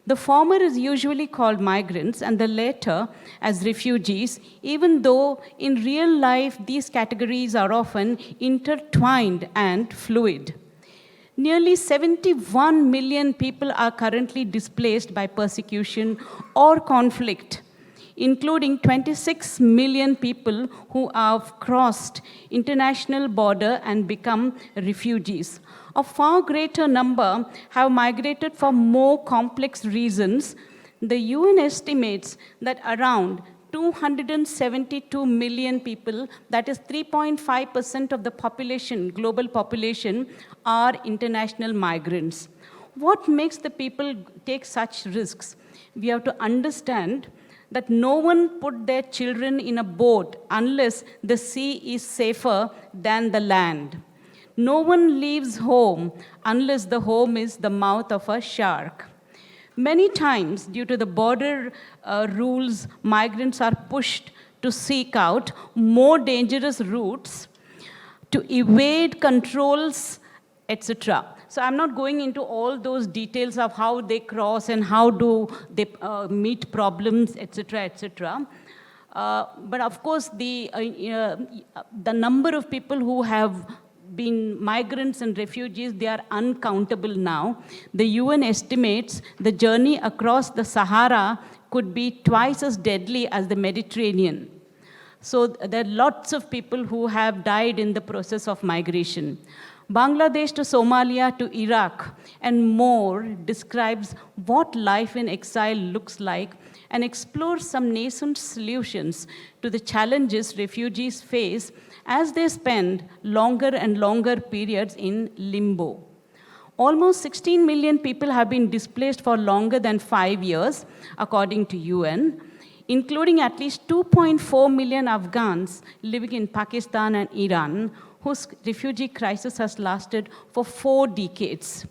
The former is usually called migrants and the latter as refugees, even though in real life these categories are often intertwined and fluid. Nearly 71 million people are currently displaced by persecution or conflict, including 26 million people who have crossed international border and become refugees. A far greater number have migrated for more complex reasons. The UN estimates that around 272 million people, that is 3.5% of the population, global population, are international migrants. What makes the people take such risks? We have to understand that no one put their children in a boat unless the sea is safer than the land. No one leaves home unless the home is the mouth of a shark. Many times, due to the border rules, migrants are pushed to seek out more dangerous routes, to evade controls, etc. So I'm not going into all those details of how they cross and how do they meet problems, etc., etc. But of course, the number of people who have been migrants and refugees, they are uncountable now. The UN estimates the journey across the Sahara could be twice as deadly as the Mediterranean. So there are lots of people who have died in the process of migration. Bangladesh to Somalia to Iraq and more describes what life in exile looks like and explores some nascent solutions to the challenges refugees face as they spend longer and longer periods in limbo. Almost 16 million people have been displaced for longer than 5 years, according to UN. including at least 2.4 million Afghans living in Pakistan and Iran, whose refugee crisis has lasted for 4 decades.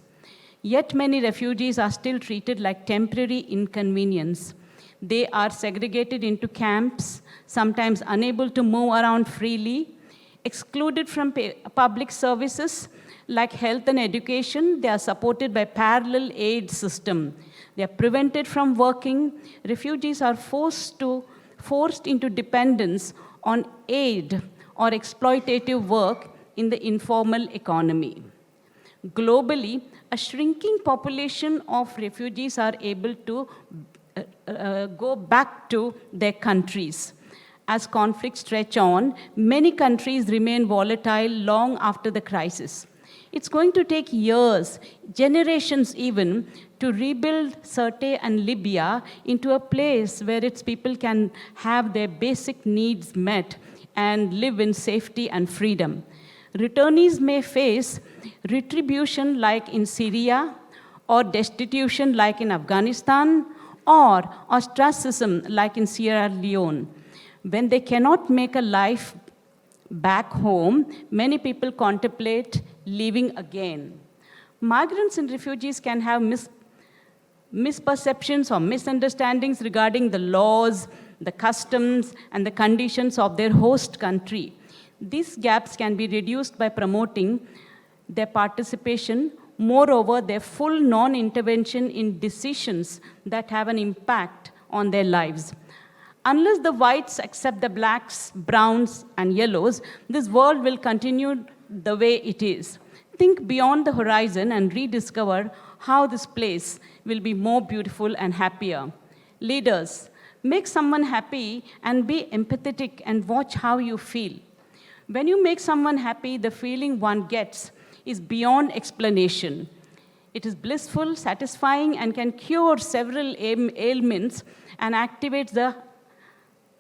Yet many refugees are still treated like temporary inconvenience. They are segregated into camps, sometimes unable to move around freely, excluded from public services like health and education. They are supported by parallel aid system. They are prevented from working. Refugees are forced into dependence on aid or exploitative work in the informal economy. Globally, a shrinking population of refugees are able to go back to their countries. As conflicts stretch on, many countries remain volatile long after the crisis. It's going to take years, generations even, to rebuild Sirte and Libya into a place where its people can have their basic needs met and live in safety and freedom. Returnees may face retribution like in Syria, or destitution like in Afghanistan, or ostracism like in Sierra Leone. When they cannot make a life back home, many people contemplate leaving again. Migrants and refugees can have misperceptions or misunderstandings regarding the laws, the customs, and the conditions of their host country. These gaps can be reduced by promoting their participation, moreover, their full non-intervention in decisions that have an impact on their lives. Unless the whites accept the blacks, browns, and yellows, this world will continue the way it is. Think beyond the horizon and rediscover how this place will be more beautiful and happier. Leaders, make someone happy and be empathetic and watch how you feel. When you make someone happy, the feeling one gets is beyond explanation. It is blissful, satisfying, and can cure several ailments and activates the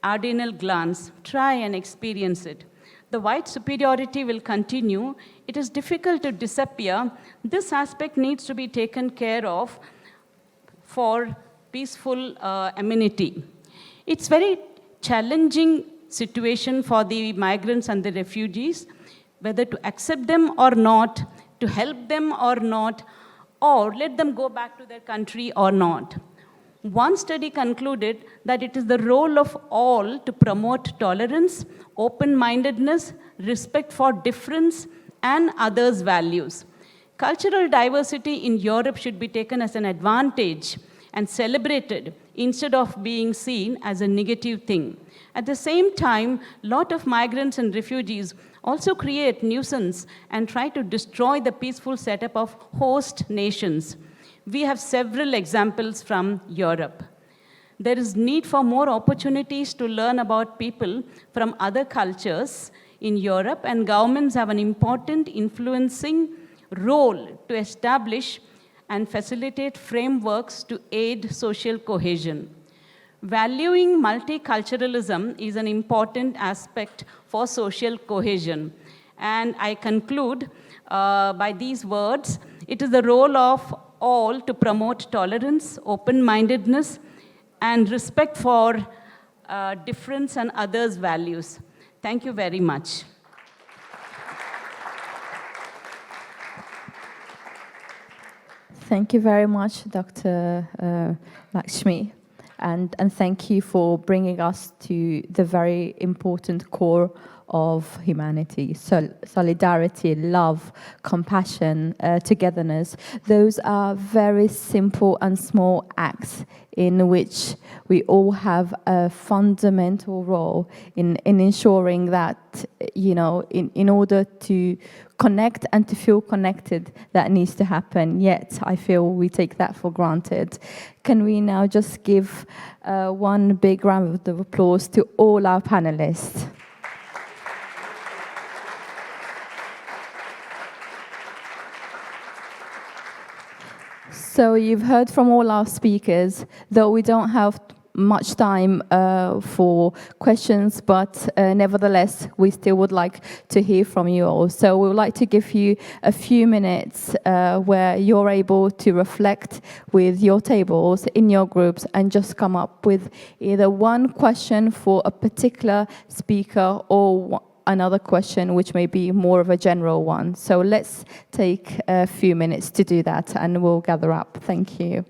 adrenal glands. Try and experience it. The white superiority will continue. It is difficult to disappear. This aspect needs to be taken care of for peaceful amenity. It's very challenging situation for the migrants and the refugees, whether to accept them or not, to help them or not, or let them go back to their country or not. One study concluded that it is the role of all to promote tolerance, open-mindedness, respect for difference, and others' values. Cultural diversity in Europe should be taken as an advantage and celebrated instead of being seen as a negative thing. At the same time, a lot of migrants and refugees also create nuisance and try to destroy the peaceful setup of host nations. We have several examples from Europe. There is need for more opportunities to learn about people from other cultures in Europe, and governments have an important influencing role to establish and facilitate frameworks to aid social cohesion. Valuing multiculturalism is an important aspect for social cohesion. And I conclude by these words: it is the role of all to promote tolerance, open-mindedness, and respect for difference and others' values. Thank you very much. Thank you very much, Dr. Lakshmi. And thank you for bringing us to the very important core of humanity. So solidarity, love, compassion, togetherness. Those are very simple and small acts in which we all have a fundamental role in ensuring that, you know, in order to connect and to feel connected, that needs to happen. Yet I feel we take that for granted. Can we now just give one big round of applause to all our panelists? So you've heard from all our speakers, though we don't have much time for questions, but nevertheless, we still would like to hear from you all. So we would like to give you a few minutes where you're able to reflect with your tables in your groups and just come up with either one question for a particular speaker or another question which may be more of a general one. So let's take a few minutes to do that and we'll gather up. Thank you.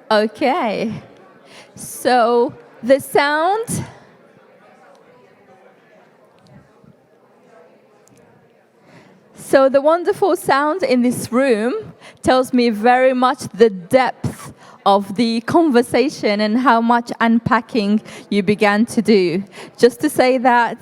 Okay. So the sound. So the wonderful sound in this room tells me very much the depth of the conversation and how much unpacking you began to do. Just to say that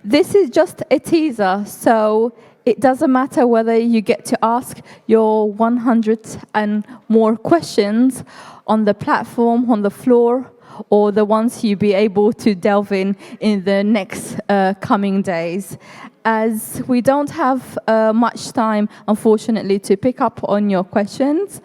this is just a teaser, so it doesn't matter whether you get to ask your 100 and more questions on the platform, on the floor, or the ones you'll be able to delve in the next coming days. As we don't have much time, unfortunately, to pick up on your questions,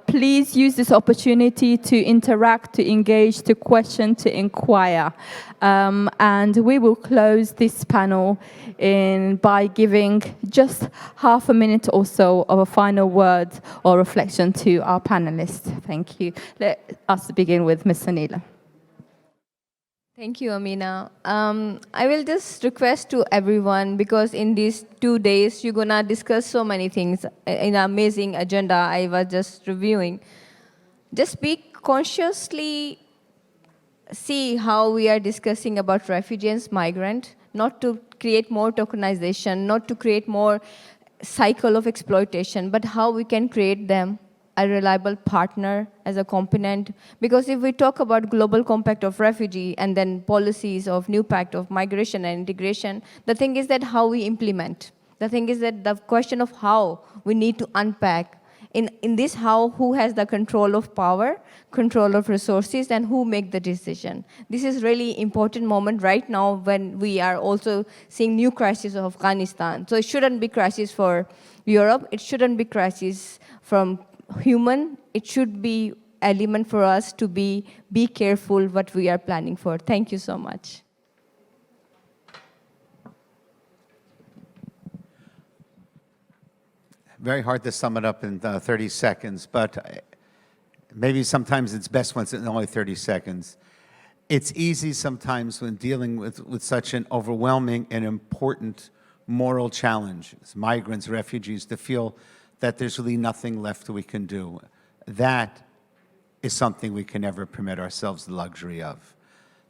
please use this opportunity to interact, to engage, to question, to inquire. And we will close this panel by giving just half a minute or so of a final word or reflection to our panelists. Thank you. Let us begin with Ms. Anila. Thank you, Amina. I will just request to everyone, because in these 2 days, you're gonna discuss so many things in an amazing agenda I was just reviewing. Just be consciously see how we are discussing about refugees, migrant, not to create more tokenization, not to create more cycle of exploitation, but how we can create them a reliable partner as a component. Because if we talk about global compact of refugee and then policies of new pact of migration and integration, the thing is that how we implement. The thing is that the question of how we need to unpack. In this how, who has the control of power, control of resources, and who make the decision. This is really important moment right now when we are also seeing new crisis of Afghanistan. So it shouldn't be crisis for Europe, it shouldn't be crisis from human, it should be element for us to be careful what we are planning for. Thank you so much. Very hard to sum it up in 30 seconds, but maybe sometimes it's best when it's in only 30 seconds. It's easy sometimes when dealing with such an overwhelming and important moral challenge, as migrants, refugees, to feel that there's really nothing left we can do. That is something we can never permit ourselves the luxury of.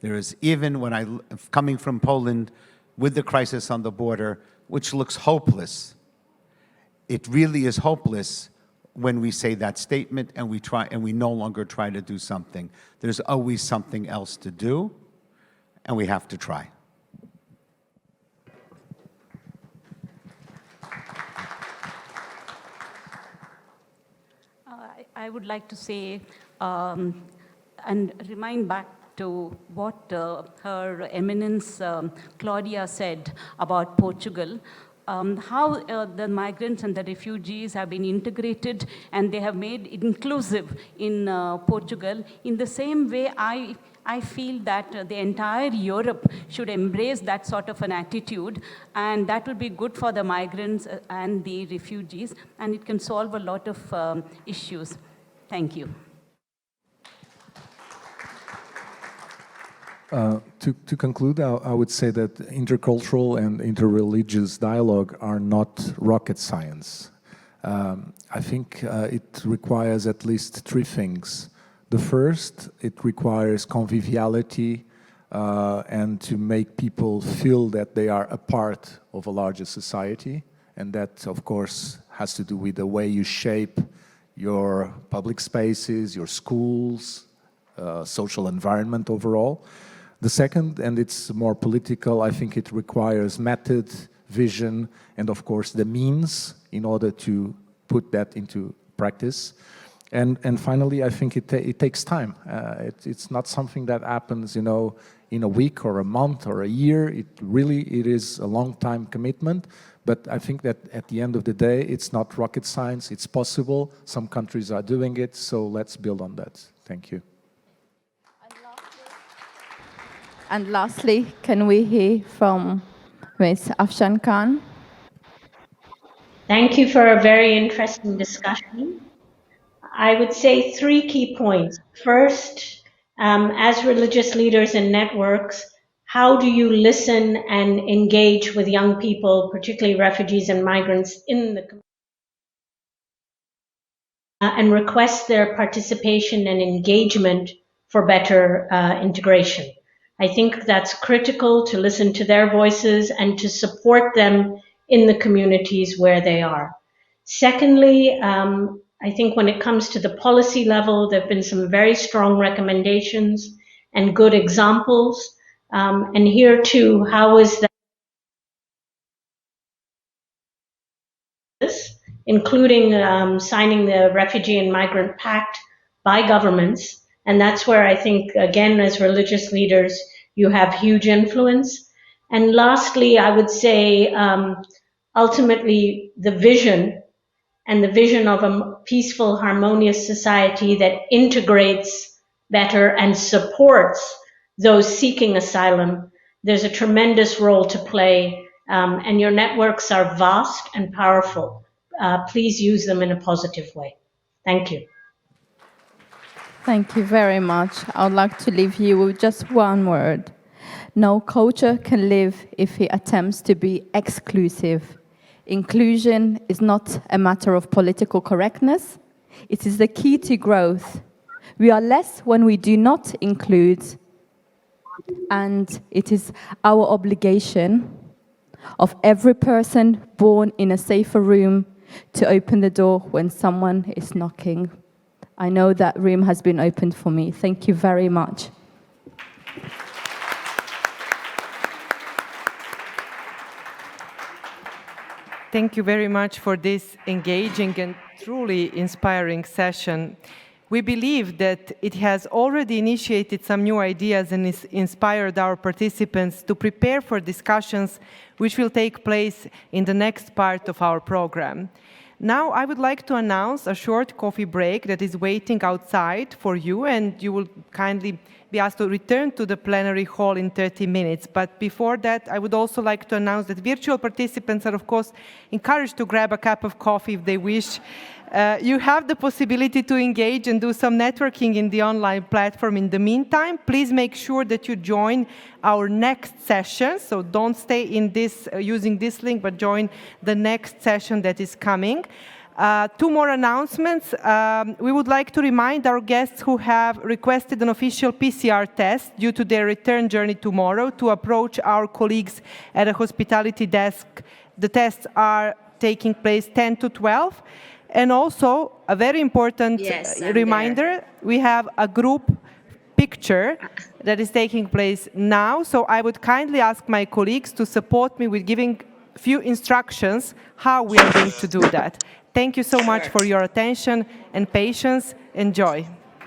There is, even when coming from Poland with the crisis on the border, which looks hopeless, it really is hopeless when we say that statement and we no longer try to do something. There's always something else to do, and we have to try. I would like to say and remind back to what Her Eminence Claudia said about Portugal, how the migrants and the refugees have been integrated and they have made it inclusive in Portugal. In the same way, I feel that the entire Europe should embrace that sort of an attitude, and that would be good for the migrants and the refugees, and it can solve a lot of issues. Thank you. To conclude, I would say that intercultural and interreligious dialogue are not rocket science. I think it requires at least three things. The first, it requires conviviality and to make people feel that they are a part of a larger society. And that, of course, has to do with the way you shape your public spaces, your schools, social environment overall. The second, and it's more political, I think it requires method, vision, and of course the means in order to put that into practice. And finally, I think it takes time. It's not something that happens, in a week or a month or a year. It is a long time commitment. But I think that at the end of the day, it's not rocket science. It's possible. Some countries are doing it. So let's build on that. Thank you. And lastly, can we hear from Ms. Afshan Khan? Thank you for a very interesting discussion. I would say three key points. First, as religious leaders and networks, how do you listen and engage with young people, particularly refugees and migrants in the community? and request their participation and engagement for better integration. I think that's critical to listen to their voices and to support them in the communities where they are. Secondly, I think when it comes to the policy level, there have been some very strong recommendations and good examples. And here too, how is that? Including signing the Refugee and Migrant Pact by governments. And that's where I think, again, as religious leaders, you have huge influence. And lastly, I would say, ultimately, the vision of a peaceful, harmonious society that integrates better and supports those seeking asylum. There's a tremendous role to play, and your networks are vast and powerful. Please use them in a positive way. Thank you. Thank you very much. I would like to leave you with just one word. No culture can live if it attempts to be exclusive. Inclusion is not a matter of political correctness. It is the key to growth. We are less when we do not include, and it is our obligation of every person born in a safer room to open the door when someone is knocking. I know that room has been opened for me. Thank you very much. Thank you very much for this engaging and truly inspiring session. We believe that it has already initiated some new ideas and inspired our participants to prepare for discussions which will take place in the next part of our program. Now I would like to announce a short coffee break that is waiting outside for you, and you will kindly be asked to return to the plenary hall in 30 minutes. But before that, I would also like to announce that virtual participants are, of course, encouraged to grab a cup of coffee if they wish. You have the possibility to engage and do some networking in the online platform. In the meantime, please make sure that you join our next session. So don't stay in this using this link, but join the next session that is coming. Two more announcements. We would like to remind our guests who have requested an official PCR test due to their return journey tomorrow to approach our colleagues at a hospitality desk. The tests are taking place 10 to 12. And also, a very important reminder, we have a group picture that is taking place now. So I would kindly ask my colleagues to support me with giving a few instructions how we are going to do that. Thank you so much for your attention and patience. Enjoy.